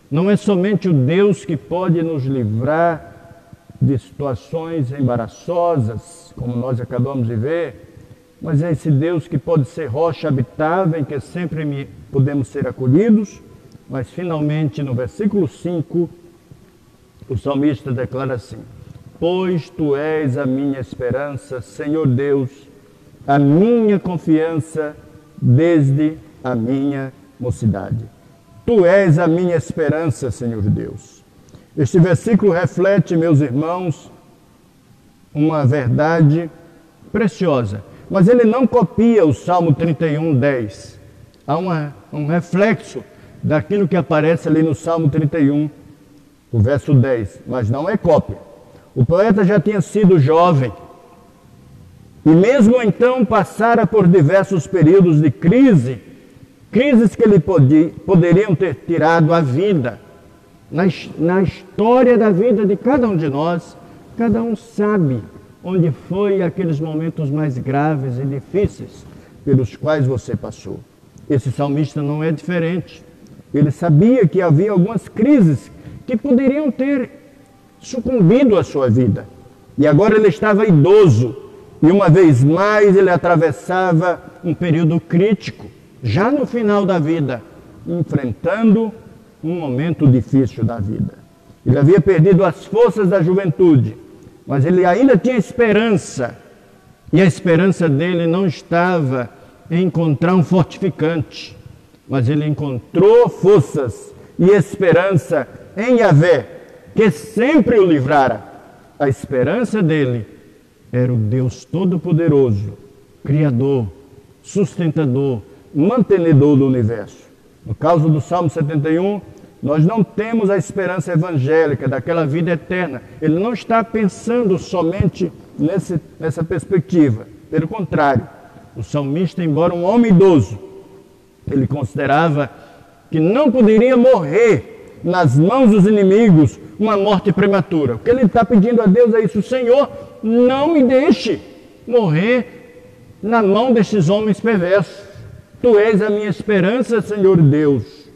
não é somente o Deus que pode nos livrar de situações embaraçosas, como nós acabamos de ver, mas é esse Deus que pode ser rocha habitável, em que sempre podemos ser acolhidos. Mas finalmente, no versículo 5, o salmista declara assim: pois tu és a minha esperança, Senhor Deus, a minha confiança desde a minha mocidade. Tu és a minha esperança, Senhor Deus. Este versículo reflete, meus irmãos, uma verdade preciosa, mas ele não copia o Salmo 31:10. Há um reflexo daquilo que aparece ali no Salmo 31, o verso 10, mas não é cópia. O poeta já tinha sido jovem e mesmo então passara por diversos períodos de crises que lhe poderiam ter tirado a vida. Na história da vida de cada um de nós, cada um sabe onde foi aqueles momentos mais graves e difíceis pelos quais você passou. Esse salmista não é diferente. Ele sabia que havia algumas crises que poderiam ter sucumbido à sua vida. E agora ele estava idoso e uma vez mais ele atravessava um período crítico, já no final da vida, enfrentando um momento difícil da vida. Ele havia perdido as forças da juventude, mas ele ainda tinha esperança. E a esperança dele não estava em encontrar um fortificante, mas ele encontrou forças e esperança em Yahvé, que sempre o livrara. A esperança dele era o Deus Todo-Poderoso, Criador, sustentador, mantenedor do universo. No caso do Salmo 71, nós não temos a esperança evangélica daquela vida eterna. Ele não está pensando somente nessa perspectiva. Pelo contrário, o salmista, embora um homem idoso, ele considerava que não poderia morrer nas mãos dos inimigos, uma morte prematura. O que ele está pedindo a Deus é isso: Senhor, não me deixe morrer na mão desses homens perversos. Tu és a minha esperança, Senhor Deus,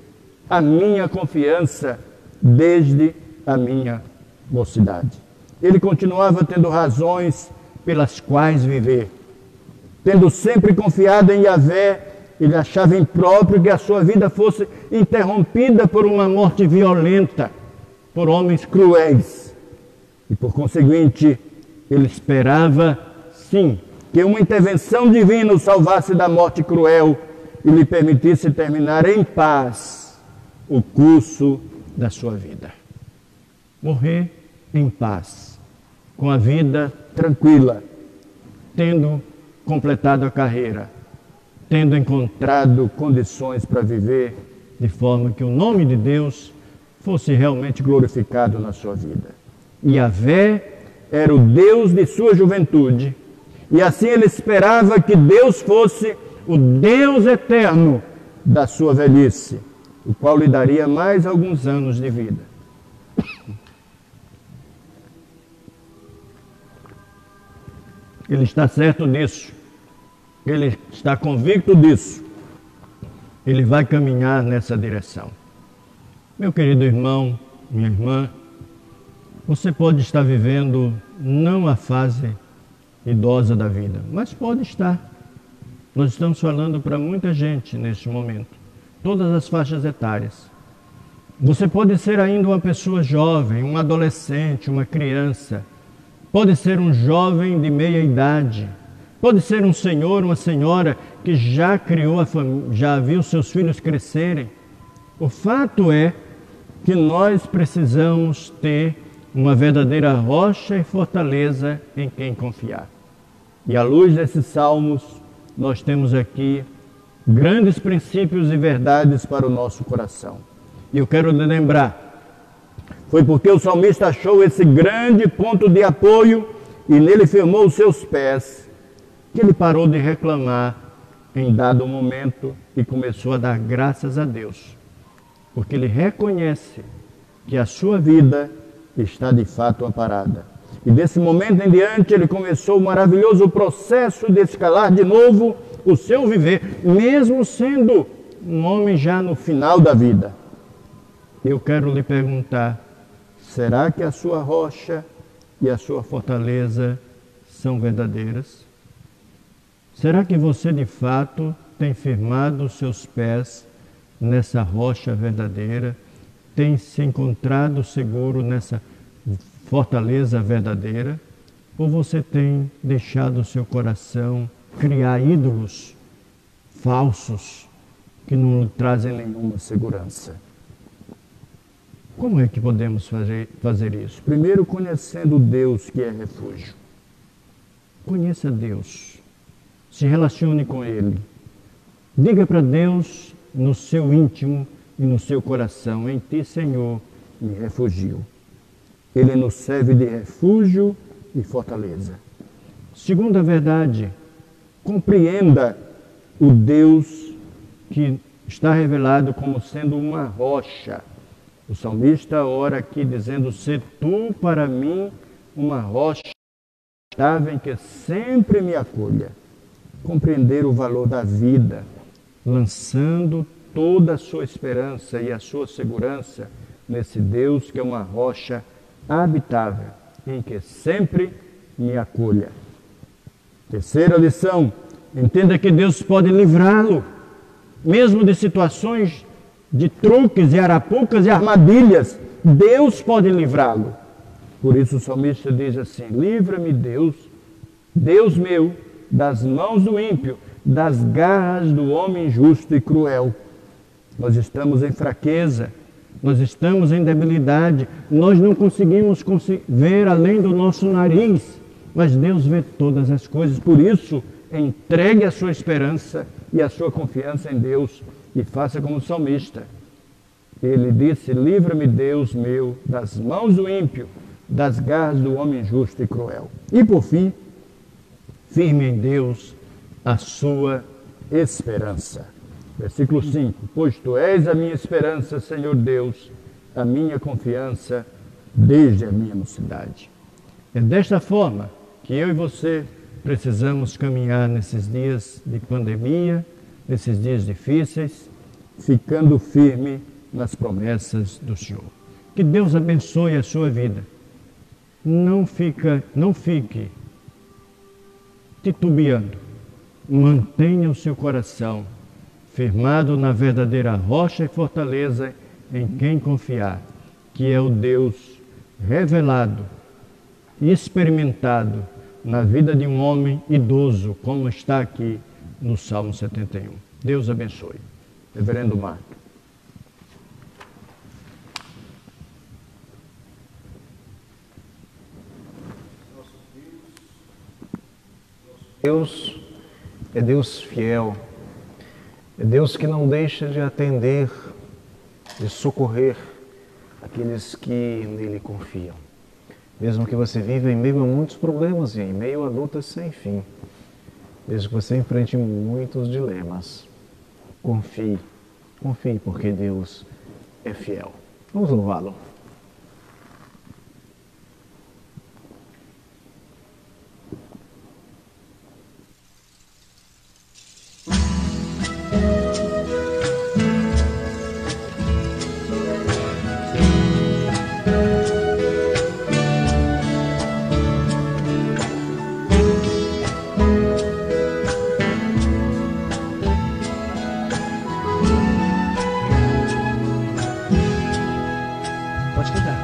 a minha confiança desde a minha mocidade. Ele continuava tendo razões pelas quais viver. Tendo sempre confiado em Yahvé, ele achava impróprio que a sua vida fosse interrompida por uma morte violenta, por homens cruéis. E por conseguinte, ele esperava, sim, que uma intervenção divina o salvasse da morte cruel e lhe permitisse terminar em paz o curso da sua vida. Morrer em paz, com a vida tranquila, tendo completado a carreira, tendo encontrado condições para viver de forma que o nome de Deus fosse realmente glorificado na sua vida. Yahvé era o Deus de sua juventude, e assim ele esperava que Deus fosse o Deus eterno da sua velhice, o qual lhe daria mais alguns anos de vida. Ele está certo disso, ele está convicto disso, ele vai caminhar nessa direção. Meu querido irmão, minha irmã, você pode estar vivendo não a fase idosa da vida, mas pode estar. Nós estamos falando para muita gente neste momento, todas as faixas etárias. Você pode ser ainda uma pessoa jovem, um adolescente, uma criança. Pode ser um jovem de meia idade. Pode ser um senhor, uma senhora que já criou a família, já viu seus filhos crescerem. O fato é que nós precisamos ter uma verdadeira rocha e fortaleza em quem confiar. E à luz desses salmos, nós temos aqui grandes princípios e verdades para o nosso coração. E eu quero lhe lembrar, foi porque o salmista achou esse grande ponto de apoio e nele firmou os seus pés, que ele parou de reclamar em dado momento e começou a dar graças a Deus. Porque ele reconhece que a sua vida está de fato amparada. E desse momento em diante ele começou o maravilhoso processo de escalar de novo o seu viver, mesmo sendo um homem já no final da vida. Eu quero lhe perguntar, será que a sua rocha e a sua fortaleza são verdadeiras? Será que você de fato tem firmado os seus pés nessa rocha verdadeira? Tem se encontrado seguro nessa fortaleza verdadeira? Ou você tem deixado o seu coração criar ídolos falsos que não lhe trazem nenhuma segurança? Como é que podemos fazer isso? Primeiro, conhecendo Deus que é refúgio. Conheça Deus. Se relacione com Ele. Diga para Deus no seu íntimo e no seu coração: em Ti, Senhor, me refugio. Ele nos serve de refúgio e fortaleza. Segunda verdade, compreenda o Deus que está revelado como sendo uma rocha. O salmista ora aqui dizendo: "Se tu para mim uma rocha estável em que sempre me acolha." Compreender o valor da vida, lançando toda a sua esperança e a sua segurança nesse Deus que é uma rocha habitável, em que sempre me acolha. Terceira lição, entenda que Deus pode livrá-lo, mesmo de situações de truques e arapucas e armadilhas. Deus pode livrá-lo. Por isso o salmista diz assim: livra-me, Deus, Deus meu, das mãos do ímpio, das garras do homem injusto e cruel. Nós estamos em fraqueza, nós estamos em debilidade, nós não conseguimos ver além do nosso nariz, mas Deus vê todas as coisas. Por isso, entregue a sua esperança e a sua confiança em Deus e faça como o salmista. Ele disse: livra-me, Deus meu, das mãos do ímpio, das garras do homem injusto e cruel. E por fim, firme em Deus a sua esperança. Versículo 5: Pois tu és a minha esperança, Senhor Deus, a minha confiança desde a minha mocidade. É desta forma que eu e você precisamos caminhar nesses dias de pandemia, nesses dias difíceis, ficando firme nas promessas do Senhor. Que Deus abençoe a sua vida. Não fique titubeando. Mantenha o seu coração firmado na verdadeira rocha e fortaleza em quem confiar, que é o Deus revelado e experimentado na vida de um homem idoso, como está aqui no Salmo 71. Deus abençoe. Reverendo Marco. Deus é Deus fiel, é Deus que não deixa de atender, de socorrer aqueles que nele confiam. Mesmo que você viva em meio a muitos problemas e em meio a lutas sem fim, mesmo que você enfrente muitos dilemas, confie, porque Deus é fiel. Vamos louvá-lo. Pode cantar.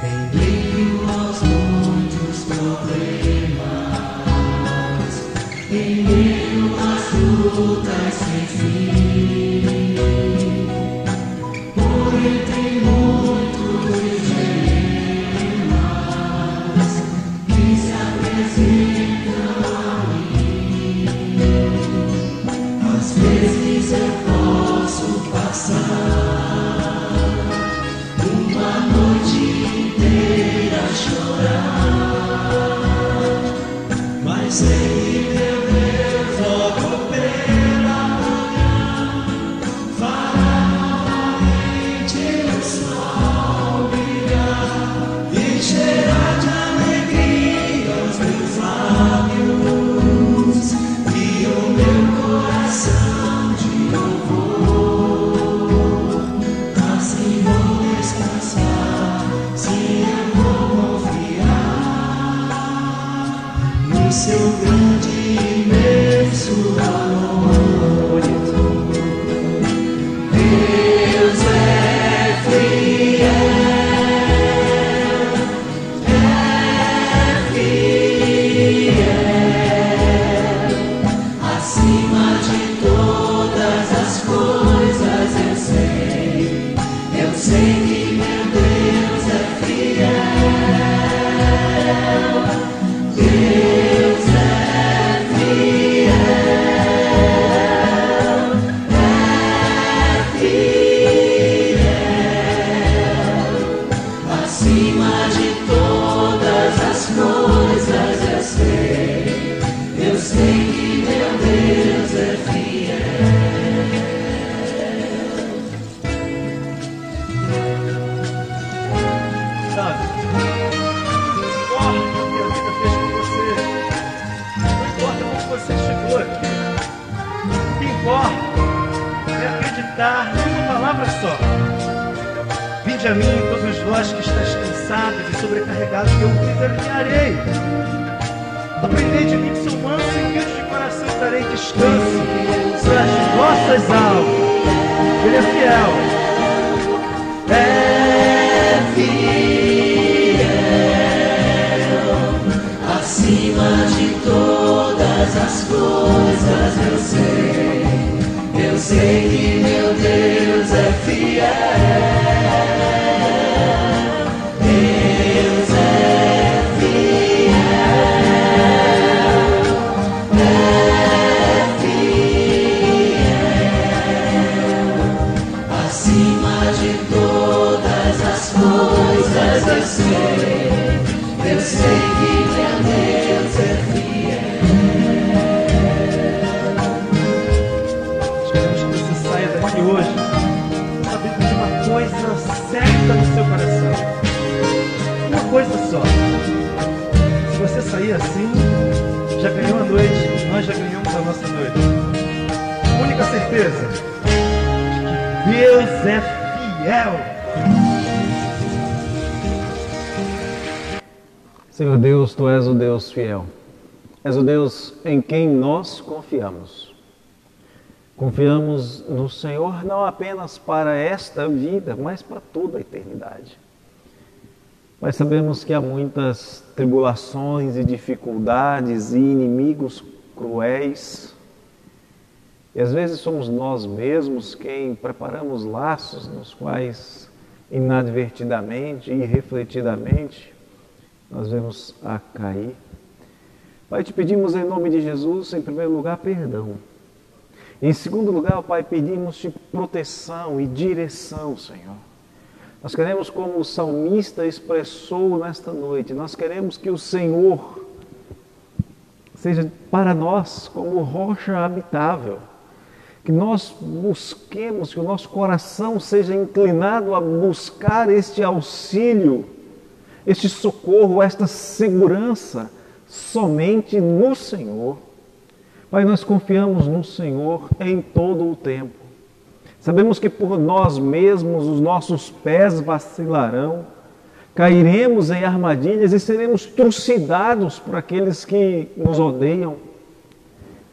Em meio aos muitos problemas, em meio às lutas sem fim, por entre muitos dilemas que se apresentam a mim, às vezes eu posso passar uma noite inteira a chorar, mas sei que meu Deus logo pela manhã fará novamente o sol brilhar e cheirar de alegria os meus lábios e o meu coração de louvor. Assim vou descansar, se eu vou confiar no seu grande e imenso amor. Deus é fiel, acima de todas as coisas eu sei que meu Deus é fiel. Deus é fiel, acima de todas as coisas eu sei que meu Deus é fiel. Sabe? Não importa o que a vida fez com você. Não importa como você chegou aqui. O que importa é acreditar numa palavra só. Vinde a mim, todos vós que estáis cansados e sobrecarregados, que eu vos aliviarei. Aprendei de mim que sou manso e humilde de coração, e darei descanso para as vossas almas. Ele é fiel. Acima de todas as coisas eu sei que meu Deus é fiel. Deus é fiel, acima de todas as coisas eu sei que meu Deus é fiel. Queremos que você sair assim, já ganhou a noite, nós já ganhamos a nossa noite. Única certeza de que Deus é fiel. Senhor Deus, Tu és o Deus fiel. És o Deus em quem nós confiamos. Confiamos no Senhor não apenas para esta vida, mas para toda a eternidade. Mas sabemos que há muitas tribulações e dificuldades e inimigos cruéis. E às vezes somos nós mesmos quem preparamos laços nos quais, inadvertidamente e irrefletidamente, nós vemos a cair. Pai, te pedimos em nome de Jesus, em primeiro lugar, perdão. Em segundo lugar, Pai, pedimos-te proteção e direção, Senhor. Nós queremos, como o salmista expressou nesta noite, nós queremos que o Senhor seja para nós como rocha habitável. Que nós busquemos, que o nosso coração seja inclinado a buscar este auxílio, este socorro, esta segurança somente no Senhor. Pai, nós confiamos no Senhor em todo o tempo. Sabemos que por nós mesmos os nossos pés vacilarão, cairemos em armadilhas e seremos trucidados por aqueles que nos odeiam.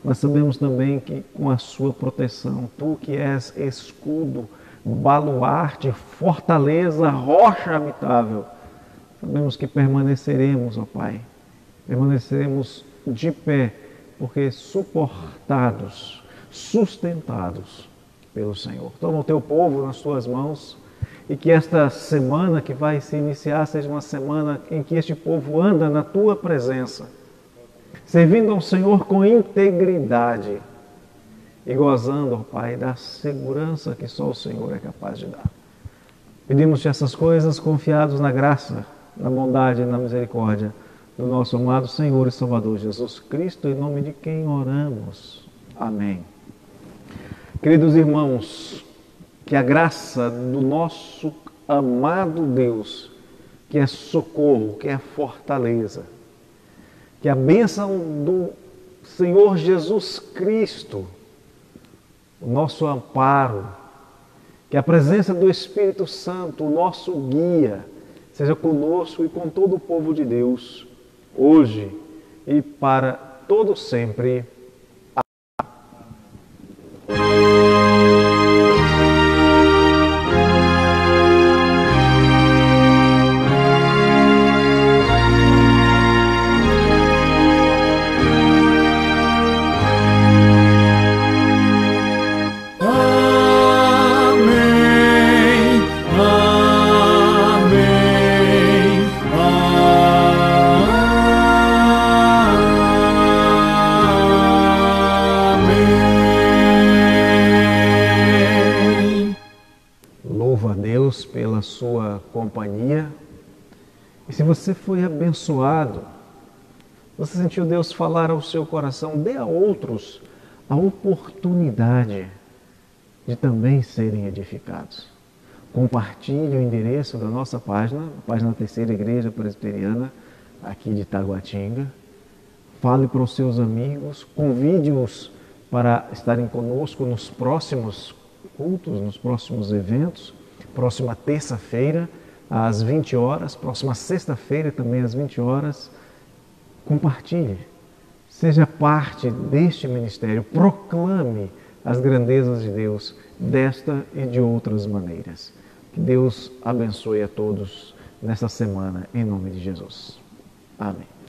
Mas sabemos também que com a sua proteção, Tu que és escudo, baluarte, fortaleza, rocha habitável, sabemos que permaneceremos, ó Pai, permaneceremos de pé, porque suportados, sustentados pelo Senhor. Toma o Teu povo nas Tuas mãos e que esta semana que vai se iniciar seja uma semana em que este povo anda na Tua presença, servindo ao Senhor com integridade e gozando, ó Pai, da segurança que só o Senhor é capaz de dar. Pedimos-te essas coisas confiados na graça, na bondade e na misericórdia do nosso amado Senhor e Salvador Jesus Cristo, em nome de quem oramos. Amém. Queridos irmãos, que a graça do nosso amado Deus, que é socorro, que é fortaleza, que a bênção do Senhor Jesus Cristo, o nosso amparo, que a presença do Espírito Santo, o nosso guia, seja conosco e com todo o povo de Deus, hoje e para todo sempre. Pela sua companhia. E se você foi abençoado, você sentiu Deus falar ao seu coração, dê a outros a oportunidade de também serem edificados. Compartilhe o endereço da nossa página, a página da Terceira Igreja Presbiteriana, aqui de Taguatinga. Fale para os seus amigos, convide-os para estarem conosco nos próximos cultos, nos próximos eventos. Próxima terça-feira, às 20 horas, próxima sexta-feira também às 20 horas. Compartilhe, seja parte deste ministério, proclame as grandezas de Deus desta e de outras maneiras. Que Deus abençoe a todos nesta semana, em nome de Jesus. Amém.